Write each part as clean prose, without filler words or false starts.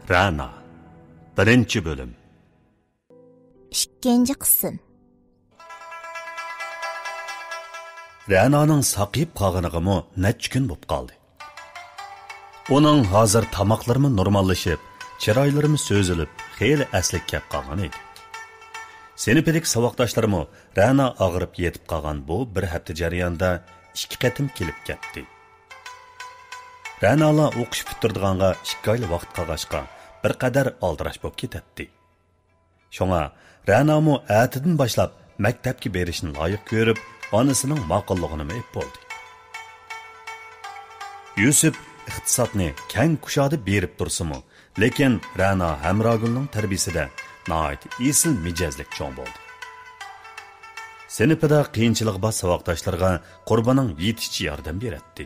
Rana 1. bölüm 2. qism. Rana'nın saqayıp qolganiga necha kun bo'lib qoldi. Onun hozir tamoqlarimi normallaşıp, chiroylarimi so'zilib, xeyli aslik kelib qolgan edi. Senipilik savoqdoshlarim Rana og'rib yetib qolgan bu bir hafta jarayonida 2 qatim kelib ketdi. Rana'lar o'qish bitirdiganga 2 oylik vaqt qolg'achqa bir qadar oldirash bo'lib ketdi. Shunga Rana'mu atidan boshlab maktabga berishni loyiq ko'rib, onasining ma'qulligini aytib bo'ldi. Yusuf iqtisodni keng kushodi berib tursa-mu, lekin Rana Hamrogulning tarbiyasida nihoyat esil mijozlik cho'ng bo'ldi. Sinfida qiyinchilik bor savoqdoshlarga Qurbaning yetishi yordam beradi.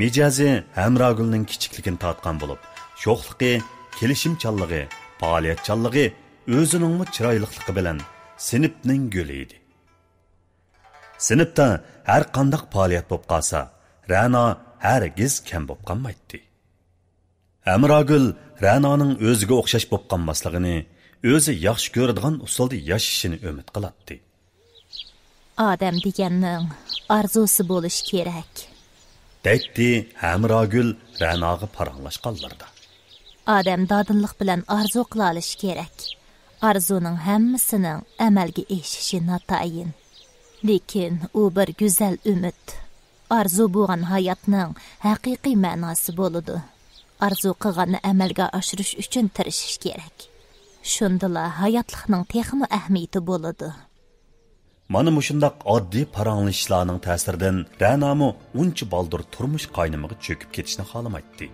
Mijozi Hamrogulning kichikligini tatgan bo'lib, sho'xligi, kelishimchanligi, faoliyatchanligi o'zining chiroylikligi bilan sinfning guli edi. Sinfda har qanday faoliyat bo'lib qolsa, Rana hargiz kam bo'lib qolmaydi. Hamrogul Rana'ning o'ziga o'xshash bo'lib qolmasligini, o'zi yaxshi ko'radigan usulda yashashini umid qiladi. Odam deganning orzusi bo'lish kerak. Deydi Hamrogul Rana'ga paranglashqanlarda. Odam dodinlik bilan orzu qila olish kerak. Orzuning hammasining amalga eshishi notayin. Lekin u bir go'zal umid. Arzu bo'lgan hayotning haqiqiy ma'nosi bo'ladi. Arzu qilganni amalga oshirish uchun tirishish kerak. Shundala hayotlikning texmi ahamiyati bo'ladi. Mana mushundaq oddiy paranglashlarning ta'siridan Rana'mu uncha baldur turmush qaynimiga cho'kib ketishni xohlamaydi.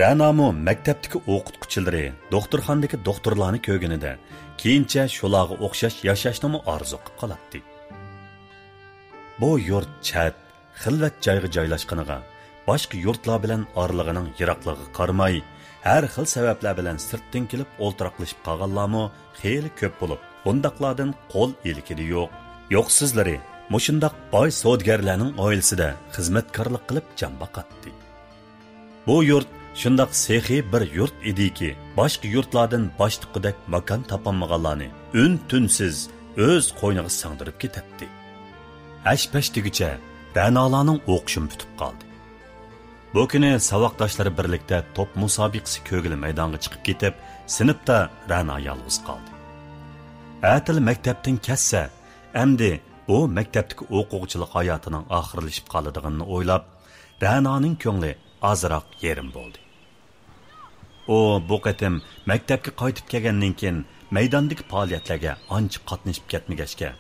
Rana'mu maktabdagi o'qituvchilari, doktorxonadagi doktorlarni ko'rganida, keyincha shularga o'xshash yashashni orzu qilib qoladi. Bu yurt chat xilvat joyga joylashganiga, boshqa yurtlar bilan orlig'ining yiroqligiga qaramay, har xil sabablar bilan sirtdan kelib o'ltiraqlashib qolganlarmi xeyli ko'p bo'lib, bundaqlardan qo'l ilkidi yo'q. Yo'qsizlari mushundaq boy savdogarlarning oilasida xizmatkorlik qilib jon boqadi. Bu yurt shundaq sexiy bir yurt ediki, boshqa yurtlardan boshliqidek makon topolmaganlarni un-tunsiz o'z qo'yniga singdirib ketadi. Ashpashtigicha Rana'larning o'qishim bitib qoldi. Bu kuni savoqdoshlari birlikda top musobiqasi ko'gili maydonga chiqib ketib, sinfda Rana yolg'iz qoldi. Atil maktabdan kassa, endi bu maktabdagi o'quvchilik hayotining oxirlashib qoladiganini o'ylab, Rana'ning ko'ngli ozroq yerim bo'ldi. U bu qatim maktabga qaytib kelgandan keyin maydondagi faoliyatlarga ancha qatnashib ketmagachga,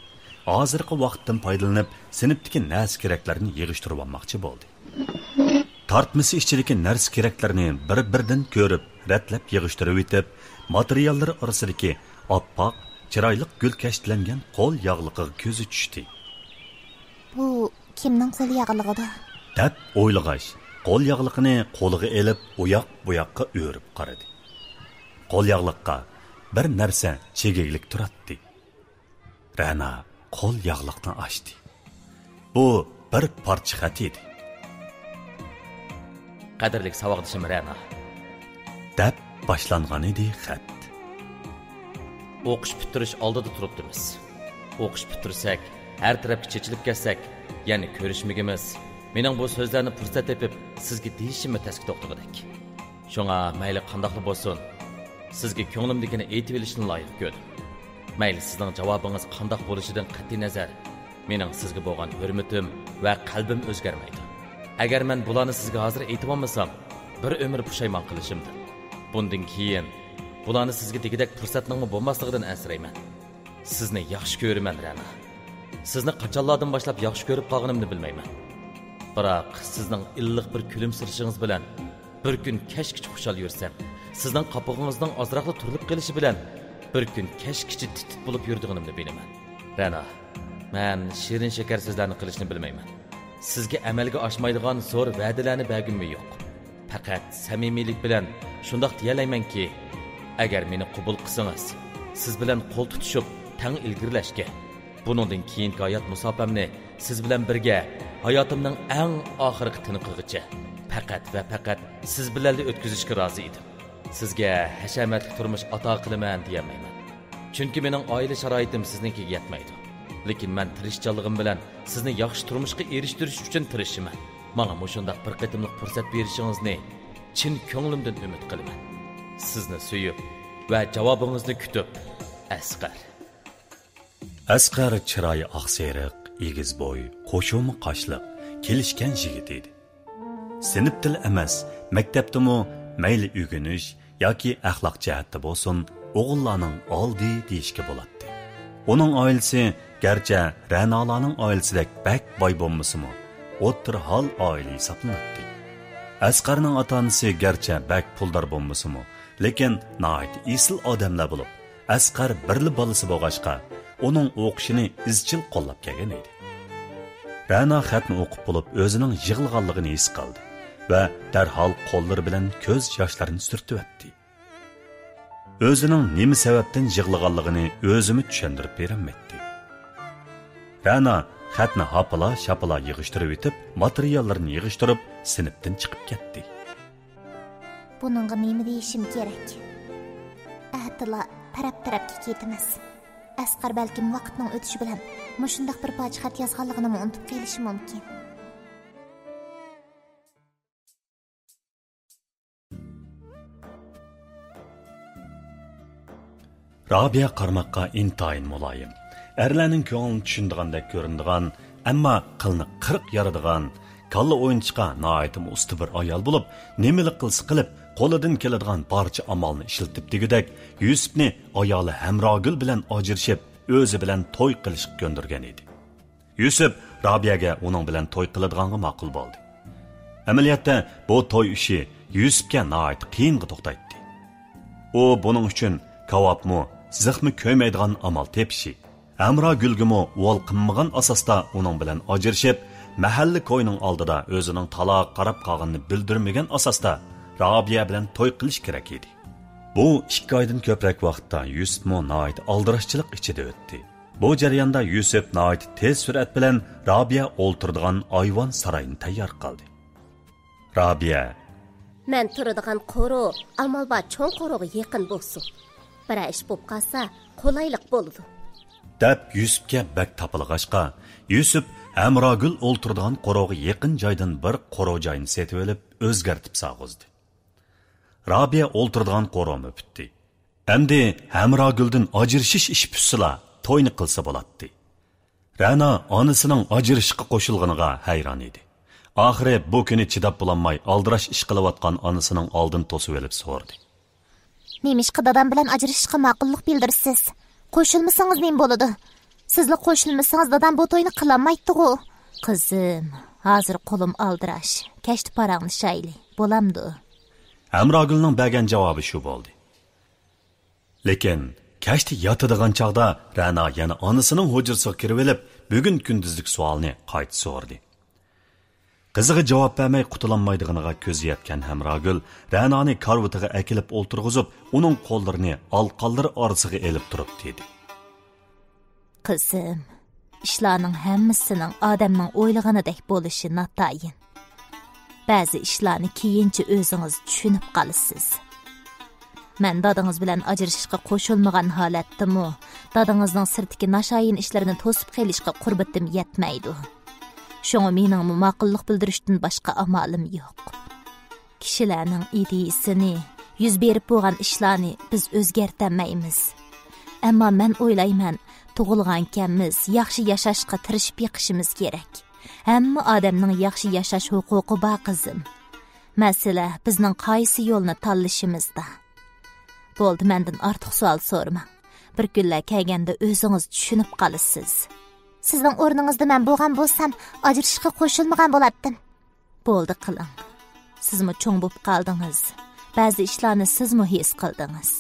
hozirgi vaqtdan foydalanib, sinfdagi narsa keraklarni yig'ishtirib olmoqchi bo'ldi. Tartmasi ichidagi narsa keraklarni bir-birdan ko'rib, ratlab yig'ishtirib o'tib, materiallar orasidagi oppoq, chiroyli gul kashlangan qo'l yog'liqiga ko'zi tushdi. Bu kimning qo'l yog'lig'ida? deb o'ylag'ash, qo'l yog'liqini qo'liga elib, uyoq-buyoqqa o'rib qaradi. Qo'l yog'liqqa bir narsa chegiklik turadi. Rana qo'l yog'liqni ochdi. Bu bir parcha xat edi. Qadrlik savoqdoshim Rana, deb boshlangan edi xat. O'qish bitirish oldida turibdimiz. O'qish bitirsak, har tarafga chechilib ketsak, ya'ni ko'rishmigimiz, mening bu so'zlarni fursat tepib sizga deyishimni tasdiq to'xtadik. Shunga mayli qandoqli bo'lsin, sizga ko'nglimdagini aytib olishni loyiq ko'rdim. Mayli sizning javobingiz qandoq bo'lishidan qat'iy nazar, mening sizga bo'lgan hurmatim va qalbim o'zgarmaydi. Agar men bularni sizga hozir aytib olmasam, bir umr pushaymon qilishimdir. Bundan keyin bularni sizga degidek fursatning bo'lmasligidan ansirayman. Sizni yaxshi ko'raman, Rana. Sizni qachonlardan boshlab yaxshi ko'rib qolganimni bilmayman. Biroq sizning illiq bir kulimsirishingiz bilan bir kun kashkichi xushal yursam, sizning qopig'ingizning ozroqli turilib qolishi bilan bir kun kashkichi titit bo'lib yurdig'inimni bilaman. Rana, men shirin shakar so'zlarni qilishni bilmayman. Sizga amalga oshmaydigan zo'r va'dalarni bergimmi yo'q. Faqat samimiylik bilan shundoq deyalaymanki, agar meni qabul qilsangiz, siz bilan qo'l tutishib, tang ilgirlashga, buningdan keyingi hayot musofamni siz bilan birga hayotimning eng oxirgi tiniqigacha faqat va faqat siz bilan o'tkazishga rozi edim. Sizga hashamatli turmush ato qilaman deyamayman. Chunki mening oila sharoitim siznikiga yetmaydi. Lekin men tirishchanligim bilan sizni yaxshi turmushga erishtirish uchun tirishiman. Menga mushundaq bir qatimliq fursat berishingizni chin ko'nglimdan umid qilaman. Sizni suyib va javobingizni kutib, Asqar. Asqar chiroyi oqseriq, egiz bo'y, qo'shumi qoshliq, kelishgan yigit edi. Sinib til emas, maktabdimi mayli o'rganish yoki axloq jihatda bo'lsin, o'g'illarning oldi deyishga bo'ladi. Uning oilasi garchi Ra'nolarning oilasidek bak boy bo'lmasa-mu, o'tir hol oila hisoblanadi. Asqarning ota-onasi garchi bak puldor bo'lmasa-mu, lekin nihoyat esil odamlar bo'lib, Asqar birli bolasi bo'lg'achqa, uning o'qishini izchil qo'llab kelgan edi. Ra'no xatni o'qib bo'lib, o'zining yig'ilganligini his qildi va darhol qo'llari bilan ko'z yoshlarini surtib o'tdi. O'zining nima sababdan yig'ilganligini o'zimi tushuntirib berolmaydi. Ra'no xatni hapala-shapala yig'ishtirib etib, materiallarni yig'ishtirib, sinfdan chiqib ketdi. Buningga nima deyishim kerak? Atilla taraf-tarafga ketamiz. Asqar balkim vaqtning o'tishi bilan mushundaq bir parcha xat yozganligini unutib qolishi mumkin. Rabia qarmoqqa intayin muloyim. Erlarning ko'nglini tushundigandek ko'rinadigan, ammo qilni 40 yaradigan, kalla o'yinchiqa noayitim usti bir ayol bo'lib, nemilik qilsa qilib, qo'lidan keladigan barcha amalni ishlatib degudek, Yusufni ayoli Hamrogul bilan ajrashib, o'zi bilan to'y qilishga ko'ndirgan edi. Yusuf Rabiyaga uning bilan to'y qiladiganga ma'qul bo'ldi. Amaliyotda bu to'y ishi Yusufga noayit qiyinga to'xtaydi. U buning uchun kavobmi, zixmi ko'ymaydigan amal tepishi, Hamrogulgimi o'l qilmagan asosda uning bilan ajrashib, mahalla ko'yning oldida o'zining taloq qarab qolganini bildirmagan asosda Rabiya bilan to'y qilish kerak edi. Bu 2 oydan ko'proq vaqtda Yusuf noit aldirashchilik ichida o'tdi. Bu jarayonda Yusuf noit tez surat bilan Rabiya o'ltirdigan ayvon saroyini tayyor qildi. Rabiya: "Men turadigan qo'ro amalba cho'ng qo'roga yaqin bo'lsin. Bir ish bo'lib qolsa, qolaylik bo'ladi." deb Yusufga bak topilg'ashqa, Yusuf Hamrogul o'ltirdigan qo'roga yaqin joydan bir qo'ro joyini setib olib, o'zgartib sag'izdi. Rabiya o'ltirdigan qo'romi bitdi. Endi Hamroguldan ajrishish ish pussila to'yni qilsa bo'ladi. Ra'no onasining ajrishishga qo'shilganiga hayron edi. Oxiri bu kuni chidab bo'lolmay aldirash ish qilayotgan onasining oldin to'sib olib so'rdi. Nemishqa dadam bilan ajrashishga ma'qullik bildirsiz? Qo'shilmasangiz nima bo'ladi? Sizlar qo'shilmasangiz dadam bu to'yni qilolmaydi-ku. Qizim, hozir qo'lim aldirash. Kashti parangni shayli. Bo'lamdi. Hamrogulning bergan javobi shu bo'ldi. Lekin kashti yotadigan chaqda Ra'no yana onasining hujrasiga kirib olib, bugun kunduzlik savolni qayta so'rdi. Qiziga javob bermay qutulolmaydiganiga ko'zi yetgan Hamrogul Ra'noni karvatiga akilib o'ltirg'izib, uning qo'llarini alqonlari orasiga elib turib dedi. Qizim, ishlarning hammasining odamning o'ylaganidek bo'lishi notayin. Ba'zi ishlarni keyincha o'zingiz tushunib qolasiz. Men dadangiz bilan ajrashishga qo'shilmagan holatdami, dadangizning sirtdagi nashayin ishlarini to'sib qilishga qurbatim yetmaydi. Şoňa mening ma'qullik bildirishdan boshqa amalim yo'q. Kishilarning ideyasini, yuz berib bo'lgan ishlarni biz o'zgartirmaymiz. Ammo men o'ylayman, tug'ilgankanmiz, yaxshi yashashga tirishib yiqishimiz kerak. Hamma odamning yaxshi yashash huquqi bor qizim. Masala bizning qaysi yo'lni tanlashimizda. Bo'ldi, mendan ortiq savol so'rmang. Bir kunlar kelganda o'zingiz tushunib qolasiz. Sizning o'rningizda men bo'lgan bo'lsam, ajrashishga qo'shilmagan bo'lardim. Bo'ldi, qiling. Sizmi cho'ng bo'lib qoldingiz. Ba'zi ishlarni sizmi his qildingiz.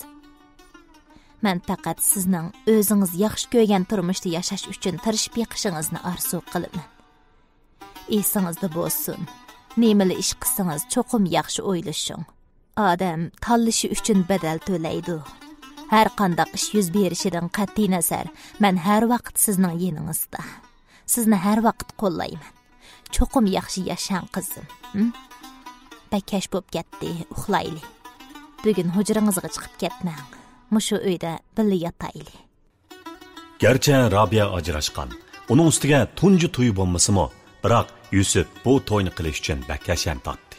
Men faqat sizning o'zingiz yaxshi ko'rgan turmushda yashash uchun tirishib yiqishingizni orzu qilaman. Esingizda bo'lsin. Nemali ish qilsangiz cho'qim yaxshi o'ylashing. Odam tanlashi uchun badal to'laydi. Har qanday ish yuz berishidan qat'iy nazar, men har vaqt sizning yeningizda. Sizni har vaqt qo'llayman. Cho'qim yaxshi yashang qizim. Bakash bo'lib ketdi, uxlayli. Bugün hujrangizga chiqib ketmang. Mushu uyda birga yotayli. Gerçi Rabia ajrashgan. Uning ustiga tunji to'y bo'lmasimi, biroq Yusuf bu to'yni qilish uchun bakasham tortdi.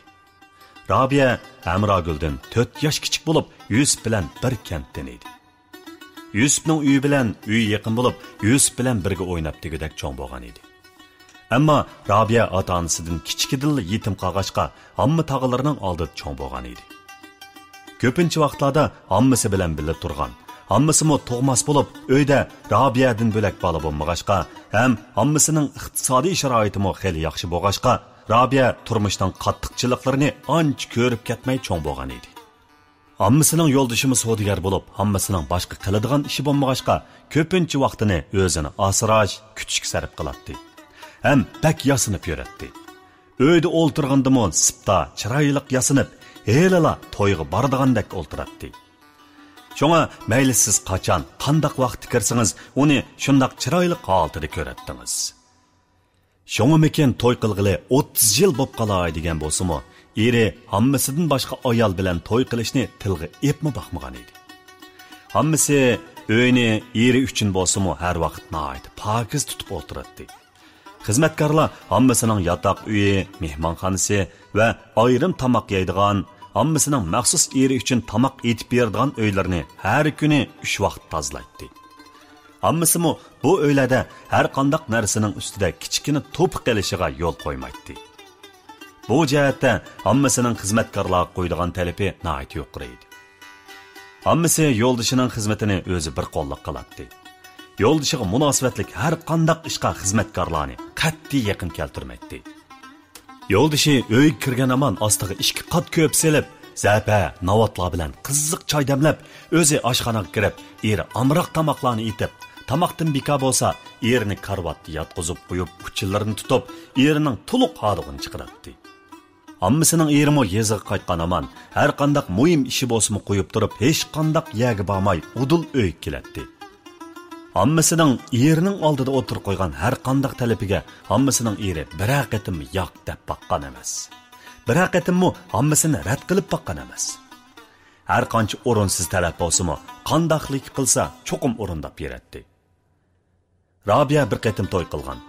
Rabia Amraguldan 4 yosh kichik bo'lib, Yusuf bilan bir kentdan edi. Yusufning uyi bilan uyi yaqin bo'lib, Yusuf bilan birga o'ynab degidek cho'ng bo'lgan edi. Ammo Rabia ota-onasidan kichikidil yetim qolg'achqa, hamma tog'alarining oldida cho'ng bo'lgan edi. Ko'pincha vaqtlarda hammasi bilan birga turgan, hammasimi tug'mas bo'lib, uyda Rabiadan bo'lak bola bo'lmag'achqa, ham hammasining iqtisodiy sharoitimi xeyli yaxshi bo'lg'achqa, Rabia turmushning qattiqchiliklarini ancha ko'rib ketmay cho'ng bo'lgan edi. Hammasining yo'ldishimi savdogar bo'lib, hammasining boshqa qiladigan ishi bo'lmag'achqa, ko'pincha vaqtini o'zini asrash, kutishga sarf qiladi. Ham bak yasinib yuradi. Uyda o'ltirgandimi, sipta chiroyli yasinib, helala to'yga bordigandek o'ltiradi. Şoňa mayli siz qachon, qandaq vaqt kirsangiz, uni shundaq chiroyli holatida ko'radingiz. Şoňa mekin to'y qilg'ili 30 yil bo'lib qolay degan bo'lsa-mu, eri hammasidan boshqa ayol bilan to'y qilishni tilga epmi baxmagan edi. Hammasi uyni eri uchun bo'lsa-mu, har vaqt nihoyat pokiz tutib o'tiradi. Xizmatkorlar hammasining yotoq uyi, mehmonxonasi va ayrim tamoq yeydigan, hammasining maxsus eri uchun tamoq etib beradigan uylarni har kuni 3 vaqt tozalaydi. Hammasimi bu uylarda har qanday narsaning ustida kichkina to'p qilishiga yo'l qo'ymaydi. Bu jihatda hammasining xizmatkorlar qo'ydigan talabi nihoyat yuqori edi. Hammasi yo'ldishining xizmatini o'zi bir qo'llab qiladi. Yo'ldishiga munosabatlik har qanday ishga xizmatkorlarni qat'iy yaqin keltirmaydi. Yo'ldishi uyga kirgan aman ostiga 2 qat ko'p selib, zapa, navatlar bilan qiziq choy damlab, o'zi oshxonaga kirib, eri amroq tamoqlarni etib, tamoqdan bika bo'lsa, erini karvatda yotqizib qo'yib, uchillarini tutib, erining to'liq hodig'ini chiqaradi. Hammasining erimi yeziga qaytgan aman, har qanday muhim ishi bo'lsa qo'yib turib, hech qanday yaga bormay, udul uyga keladi. Hammasining erining oldida o'tir qo'ygan har qanday talabiga hammasining eri bir haqiqatim yo'q deb baqqan emas. Bir haqiqatimmi hammasini rad qilib baqqan emas. Har qancha o'rinsiz talab bo'lsa-mu, qandaqlik qilsa, cho'qim o'rindab beradi. Rabia bir qatim to'y qilgan.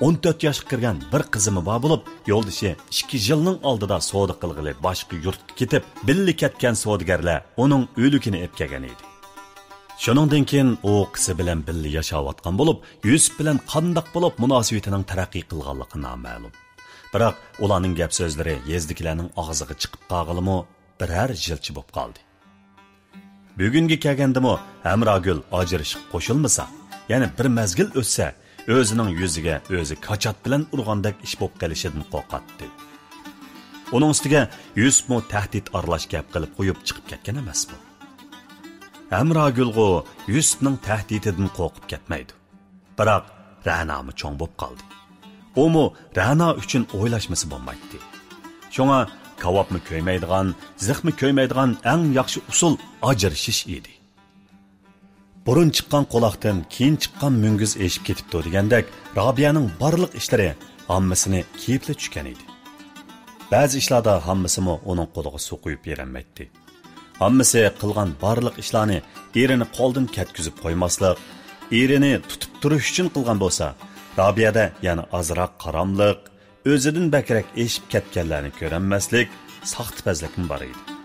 14 yoshga kirgan bir qizimi bor bo'lib, yo'ldishi 2 yilning oldida savdo qilg'ili boshqa yurtga ketib, billi ketgan savdogarlar uning o'likini ep kelgan edi. Shuningdan keyin u qizi bilan birga yashayotgan bo'lib, Yusuf bilan qandaq bo'lib munosabatining taraqqiy qilganligi noma'lum. Biroq ularning gap so'zlari yezdikilarning og'ziga chiqib qolg'ilimi, birar jilchi bo'lib qoldi. Bugungi kelgandimi Amragul ajrashib qo'shilmasa, ya'ni bir mazgil o'tsa, o'zining yuziga o'zi qachat bilan urgandek ish bo'lib qolishidan qo'rqatdi. Uning ustiga Yusufmu tahdid aralash gap qilib qo'yib chiqib ketgan emasmi? Amragulg'u Yusufning tahdididan qo'rqib ketmaydi. Biroq Ra'nomi cho'ng bo'lib qoldi. Umu Ra'no uchun o'ylashmasi bo'lmaydi. Shunga kavobmi ko'ymaydigan, zixmi ko'ymaydigan eng yaxshi usul ajrishish edi. Burun chiqqan quloqdan keyin chiqqan mungiz eshib ketibdi degandek, Rabiyaning barliq ishlari hammasini kiyipli tushgan edi. Ba'zi ishlarda hammasimi uning qo'liga suv quyib berilmaydi. Hammasi qilgan barliq ishlarni erini qo'ldan ketkizib qo'ymaslik, erini tutib turish uchun qilgan bo'lsa, Rabiyada yana azroq qaramliq, o'zidan bakrak eshib ketganlarni ko'ranmaslik, saxtipazlikmi bor edi.